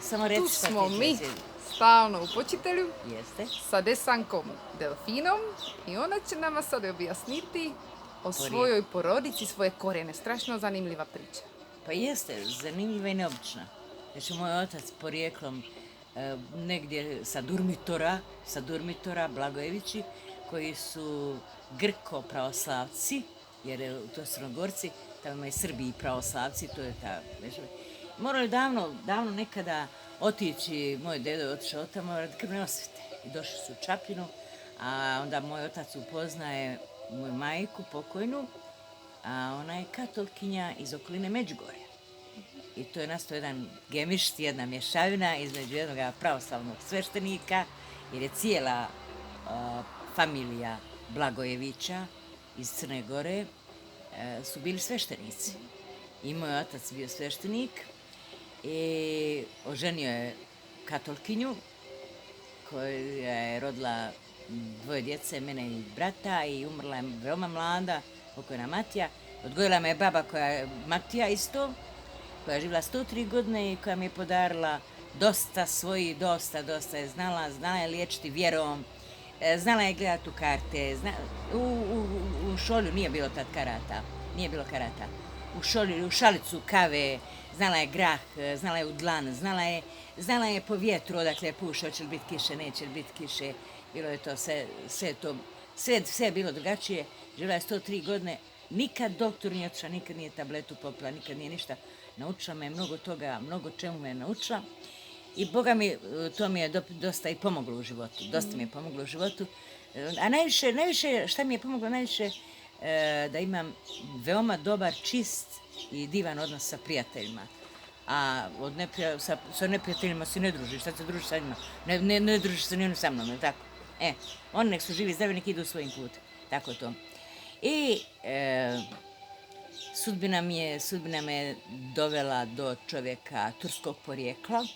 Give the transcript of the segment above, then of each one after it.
Samo reci Tu šta smo ti mi, će. stalno u počitelju, Jeste. sa desankom Delfinom i ona će nama sad objasniti o Porijeklo. svojoj porodici, svoje korijene. Strašno zanimljiva priča. Pa jeste, zanimljiva i neobična. Znači, moj otac porijeklom negdje sa Durmitora, Blagojevići, koji su Grko pravoslavci, jer to su Crnogorci, tamo imaju Srbi i pravoslavci, to je ta vežba. Morali davno nekada otići, moj dedo je otišao tamo radi krvne osvete. I došli su u Čapljinu, a onda moj otac upoznaje moju majku pokojnu, a ona je katolkinja iz okoline Međugorja. I to je nastao jedan gemišt, jedna mješavina između jednog pravoslavnog sveštenika, jer je cijela familija Blagojevića iz Crne Gore su bili sveštenici. I moj otac bio sveštenik i oženio je katolkinju koja je rodila 2 djece, mene i brata, i umrla je veoma mlada, pokojna Matija. Odgojila me je baba koja je Matija isto, koja je živjela 103 godine i koja mi je podarila dosta je znala je liječiti vjerom, znala je gledati u karte, u šolju nije bilo tad karata, u šolju, u šalicu kave, znala je grah, znala je u dlan, znala je po vjetru odakle puše, hoće li biti kiše, neće li biti kiše, bilo je to sve je bilo drugačije, živjela je 103 godine, nikad doktor nije otišla, nikad nije tabletu popila, nikad nije ništa. Naučila me mnogo toga, mnogo čemu me je naučila. I Boga mi, to mi je dosta i pomoglo u životu. Dosta mi je pomoglo u životu. A najviše, šta mi je pomoglo najviše, da imam veoma dobar, čist i divan odnos sa prijateljima. A sa neprijateljima se ne družiš, sad se družiš sa njima. Ne družiš se ni sa mnom, je li tako? Oni nek su živi, zdravi, nek idu svojim putem. Tako to. I sudbina me je dovela do čovjeka turskog porijekla.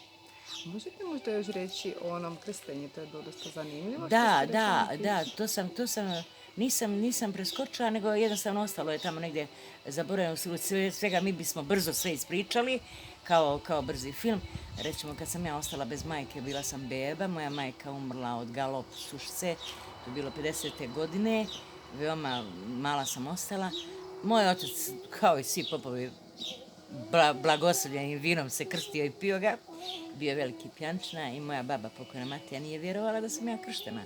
Možete možda još reći o onom krstenju, to je bilo dosta zanimljivo. Da, to sam, nisam preskočila, nego jednostavno ostalo je tamo negdje zaboravljeno svega, mi bismo brzo sve ispričali, kao brzi film. Recimo, kad sam ja ostala bez majke, bila sam beba, moja majka umrla od galop sušice, to je bilo 50. godine, veoma mala sam ostala. Moj otac, kao i svi popovi, blagoslovljenim vinom se krstio i pio ga, bio je veliki pjančina, i moja baba pokojna Matija nije vjerovala da sam ja krštena.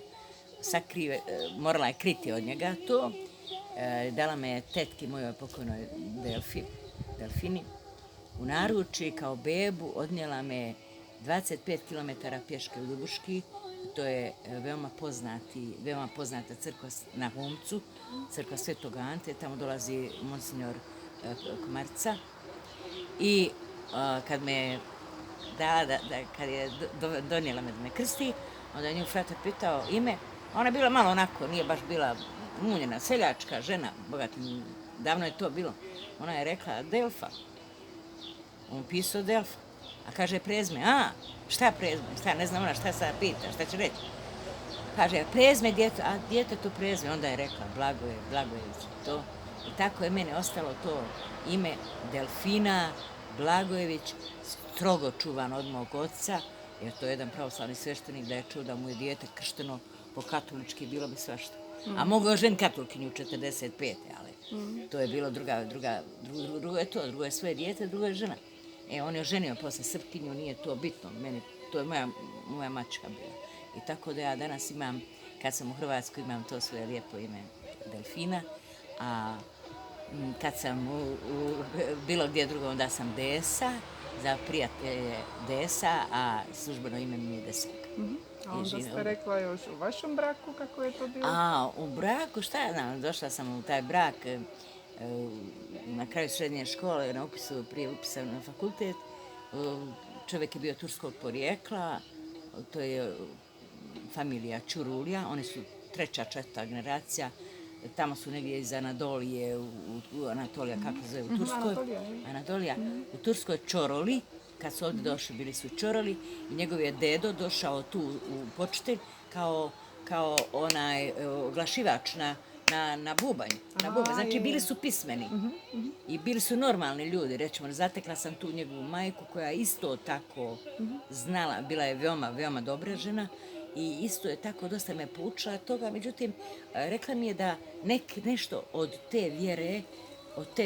Morala je kriti od njega to. Dala me je tetki mojoj pokojnoj Delfini u naručje kao bebu, odnijela me 25 km pješke u Ljubuški. To je veoma poznata crkva na Humcu, crkva Svetog Ante, tamo dolazi monsignor Komarica. I kad me dala, kad je donijela me da me krsti, onda je nju fratar pitao ime. Ona je bila malo onako, nije baš bila munjena, seljačka žena, bogati, davno je to bilo. Ona je rekla Delfa. On pisao Delfa. A kaže prezme, šta prezme, ne znam ona šta sad pita, šta će reći. Kaže, prezme djete, a djetetu prezme, onda je rekla Blagojević, to. I tako je meni ostalo to ime Delfina Blagojević, strogo čuvan od mog oca, jer to je jedan pravoslavni sveštenik, da je čuo da mu je dijete kršteno po katolički, bilo bi svašta. A mogu je ženiti katolkinju u 45. ali to je bilo drugo je svoje dijete, drugo je žena. On je oženio posle Srpkinju, nije to bitno, meni, to je moja mačka bila. I tako da ja danas imam, kad sam u Hrvatskoj, imam to svoje lijepo ime Delfina, a kad sam bilo gdje drugo, onda sam Desa, za prijatelje Desa, a službeno ime mi je Desanka. A onda ste rekla još u vašem braku kako je to bilo? U braku, šta ja znam, došla sam u taj brak na kraju srednje škole, prije upisa na fakultet. Čovjek je bio turskog porijekla, to je familija Čurulija, oni su 3., 4. generacija, tamo su negdje iz Anadolije, Anatolija, kako se zove, u Turskoj. Anatolija. U Turskoj Čoroli, kad su ovdje došli, bili su Čoroli, i njegov je dedo došao tu u počitelj kao onaj oglašivač na na bubanj. Na Aha, bubanj. Znači, je. bili su pismeni. I bili su normalni ljudi. Recimo, zatekla sam tu njegovu majku koja isto tako znala, bila je veoma, veoma dobra žena i isto je tako dosta me poučila toga. Međutim, rekla mi je da nešto od te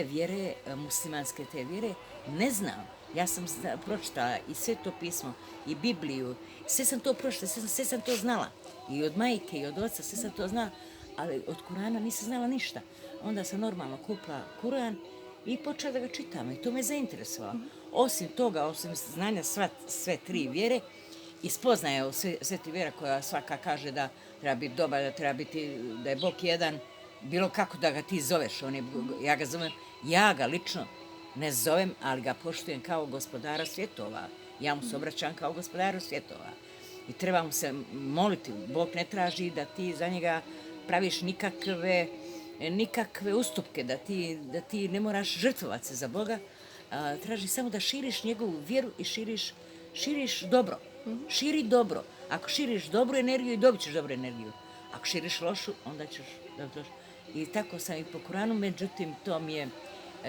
vjere, muslimanske te vjere, ne znam. Ja sam pročitala i sve to pismo, i Bibliju, sve sam to pročitala, sve sam to znala. I od majke i od oca, sve sam to znala, ali od Kurana nisam znala ništa. Onda sam normalno kupila Kuran i počela da ga čitam i to me zainteresovalo. Osim toga, osim znanja sve tri vjere i spoznaje o sve tri vjera koja svaka kaže da treba biti dobar, da je Bog jedan, bilo kako da ga ti zoveš. Ja ga lično ne zovem, ali ga poštujem kao gospodara svjetova. Ja mu se obraćam kao gospodaru svjetova. I treba mu se moliti. Bog ne traži da ti za njega praviš nikakve ustupke, da ti ne moraš žrtvovati se za Boga. Traži samo da širiš njegovu vjeru i širiš dobro. Širi dobro. Ako širiš dobru energiju, i dobit ćeš dobru energiju. Ako širiš lošu, onda ćeš dobiti lošu. I tako sam i po Kuranu, međutim, to mi je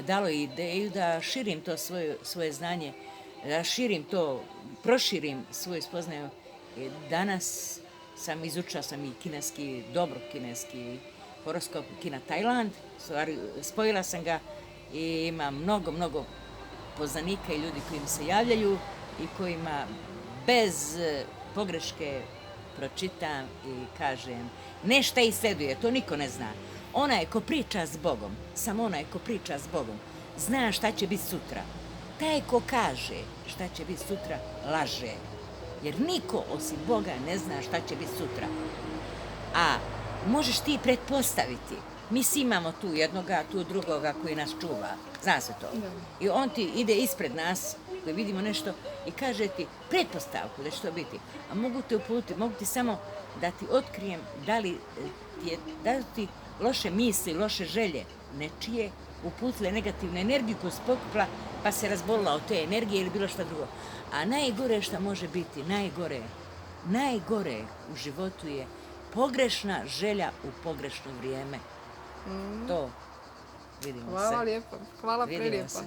dalo ideju da širim to svoje znanje, da proširim svoju spoznaju. Danas izučila sam i kineski horoskop, Kina Tajland, spojila sam ga i imam mnogo poznanika i ljudi koji mi se javljaju i kojima bez pogreške pročitam i kažem nešto isleduje, to niko ne zna. Onaj ko priča s Bogom, samo onaj ko priča s Bogom, zna šta će biti sutra. Taj ko kaže šta će biti sutra, laže. Jer niko osim Boga ne zna šta će biti sutra. A možeš ti pretpostaviti. Mi svi imamo tu jednoga, tu drugoga koji nas čuva. Zna se to. I on ti ide ispred nas, koji vidimo nešto, i kaže ti pretpostavku da će to biti. A mogu te uputiti, mogu ti samo da ti otkrijem da li ti loše misli, loše želje nečije uputile negativnu energiju koju se pokupila pa se razbolila od te energije ili bilo šta drugo. A najgore što može biti, najgore u životu je pogrešna želja u pogrešno vrijeme. To vidimo se. Hvala lijepo. Hvala Vidimo prelijepo. se.